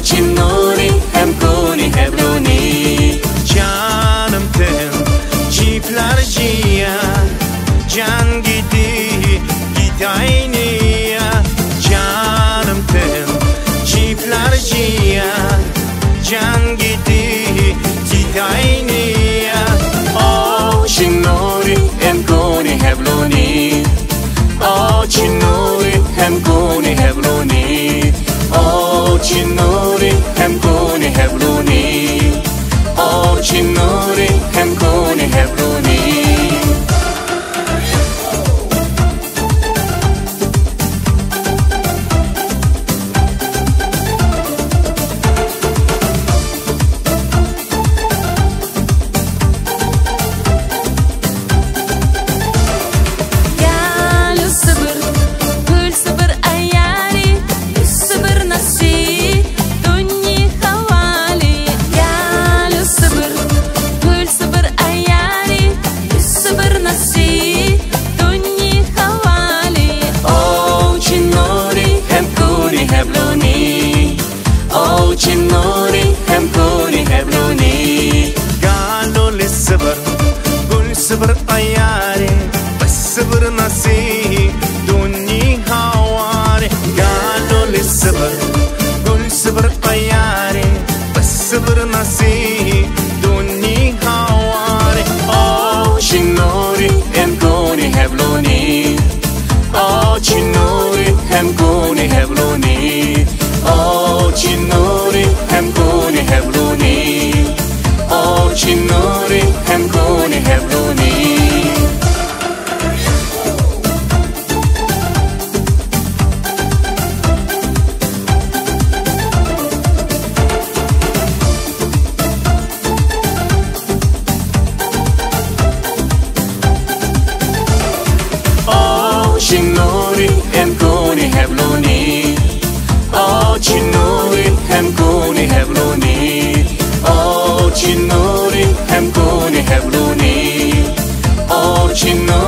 Cinuri hem kuni hebluni Canım ten çiftlerciye Can gidi git aynıya Canım ten çiftlerciye Can gidi git aynıya Oh cinuri hem kuni hebluni Oh cinuri hem kuni hebluni Oh cinuri hem kuni hebluni Oh cinuri hem kuni hebluni Oh cinuri hem kuni hebluni قالوا للصبر قول صبر طياري بس صبر نسيه دني هواري قالوا للصبر قول صبر طياري بس صبر نسيه دني هواري Oh cinuri hem kuni hebluni Oh cinuri hem kuni hebluni Oh cinuri hem kuni hebluni Oh cinuri hem kuni hebluni Oh cinuri hem kuni hebluni Oh cinuri hem kuni hebluni Oh cinuri hem kuni hebluni Oh cinuri